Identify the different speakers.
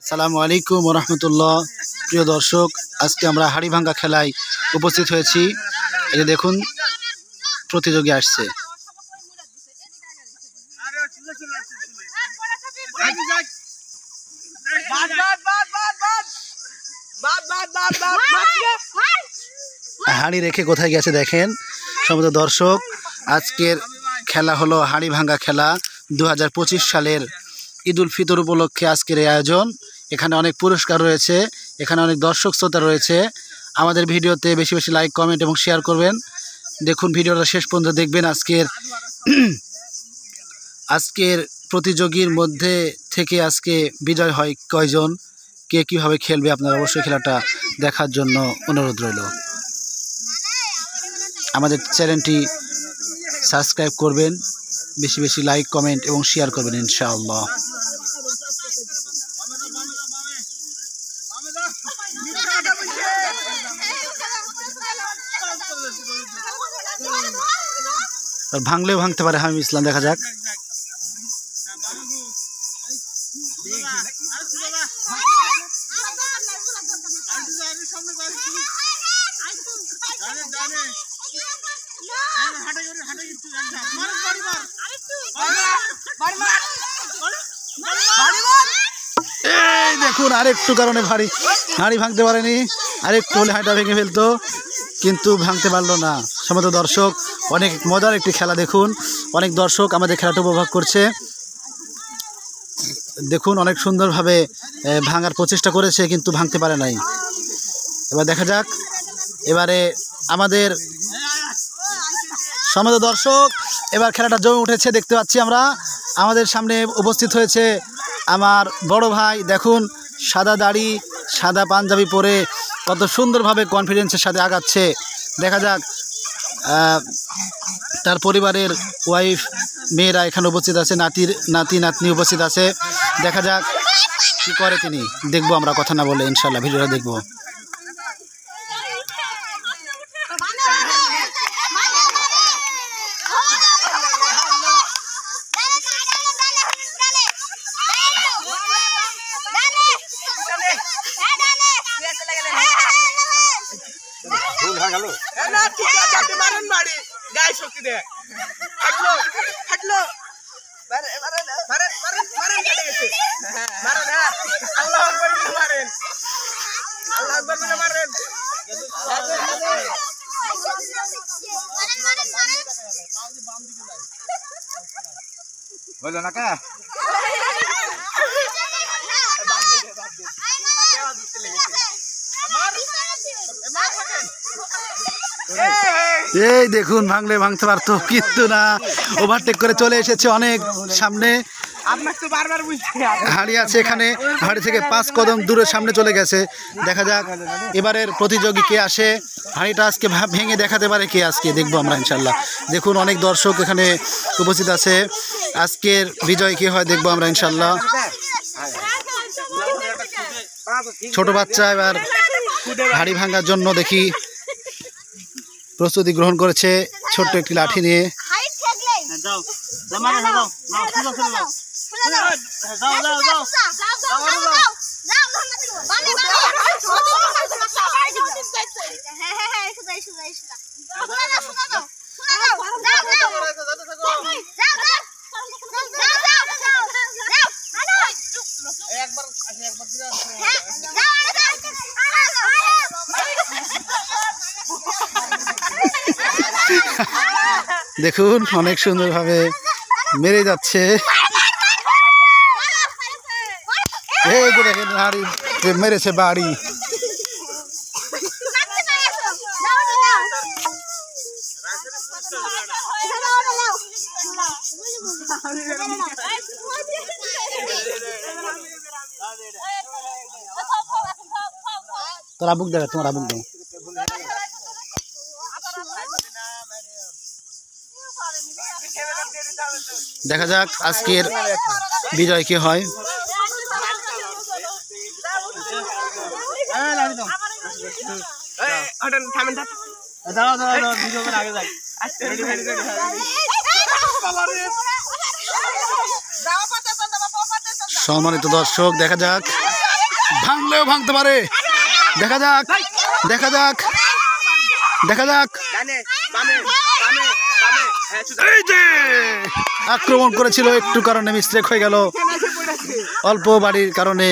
Speaker 1: আসসালামু আলাইকুম ওয়া রাহমাতুল্লাহ। প্রিয় দর্শক, আজকে আমরা হাড়িভাঙ্গা খেলায় উপস্থিত হয়েছি। এই যে দেখুন, প্রতিযোগী আসছে। হাড়ি রেখে কোথায় গেছে দেখেন। সমস্ত দর্শক, আজকের খেলা হলো হাড়িভাঙ্গা খেলা। 2025 সালের ঈদ উল ফিতর উপলক্ষে আজকের এই আয়োজন। এখানে অনেক পুরস্কার রয়েছে, এখানে অনেক দর্শক শ্রোতা রয়েছে। আমাদের ভিডিওতে বেশি বেশি লাইক, কমেন্ট এবং শেয়ার করবেন। দেখুন, ভিডিওটা শেষ পর্যন্ত দেখবেন। আজকের প্রতিযোগীর মধ্যে থেকে আজকে বিজয় হয় কয়জন, কে কীভাবে খেলবে, আপনারা অবশ্যই খেলাটা দেখার জন্য অনুরোধ রইল। আমাদের চ্যানেলটি সাবস্ক্রাইব করবেন, বেশি বেশি লাইক, কমেন্ট এবং শেয়ার করবেন ইনশাআল্লাহ। ভাঙলেও ভাঙতে পারে হামিম ইসলাম, দেখা যাক। এই দেখুন, আরেকটু কারণে হাঁড়ি ভাঙতে পারেনি। আরেকটু হলে হাঁড়িটা ভেঙে ফেলতো, কিন্তু ভাঙতে পারলো না। সমস্ত দর্শক, অনেক মজার একটি খেলা। দেখুন, অনেক দর্শক আমাদের খেলাটা উপভোগ করছে। দেখুন, অনেক সুন্দরভাবে ভাঙার প্রচেষ্টা করেছে, কিন্তু ভাঙতে পারে নাই। এবার দেখা যাক। এবারে আমাদের সমস্ত দর্শক, এবার খেলাটা জমে উঠেছে দেখতে পাচ্ছি আমরা। আমাদের সামনে উপস্থিত হয়েছে আমার বড় ভাই। দেখুন, সাদা দাড়ি, সাদা পাঞ্জাবি পরে কত সুন্দরভাবে কনফিডেন্সের সাথে আগাচ্ছে। দেখা যাক, তার পরিবারের ওয়াইফ, মেয়েরা এখানে উপস্থিত আছে, নাতি নাতনি উপস্থিত আছে। দেখা যাক কী করে তিনি। দেখবো আমরা, কথা না বলে ইনশাল্লাহ ভিডিওটা দেখবো। এই দেখুন, ভাঙলে ভাঙতে পারতো, কিন্তু না, ওভারটেক করে চলে এসেছে অনেক সামনে। হাড়ি আছে এখানে, হাড়ি থেকে 5 কদম দূরে সামনে চলে গেছে। দেখা যাক এবারের প্রতিযোগী কে আসে, হাড়িটা আজকে ভেঙে দেখাতে পারে কে আজকে, দেখবো আমরা ইনশাল্লাহ। দেখুন, অনেক দর্শক এখানে উপস্থিত আছে। আজকের বিজয় কে হয় দেখবো আমরা ইনশাল্লাহ। ছোট বাচ্চা এবার হাড়ি ভাঙার জন্য দেখি প্রস্তুতি গ্রহণ করেছে, ছোট্ট একটি লাঠি নিয়ে। দেখুন, অনেক সুন্দরভাবে মেরে যাচ্ছে। এই যে দেখেন, হাড়ি মেরেছে বাড়ি। তোর আবুক দেখ, তোমার আবুক দেখ। দেখা যাক আজকের বিজয় কে হয়। সম্মানিত দর্শক, দেখা যাক ভাঙলেও ভাঙতে পারে। দেখা যাক দেখা যাক দেখা যাক। এই যে আক্রমণ করেছিল, একটু কারণে মিস্টেক হয়ে গেল, অল্প বাড়ির কারণে।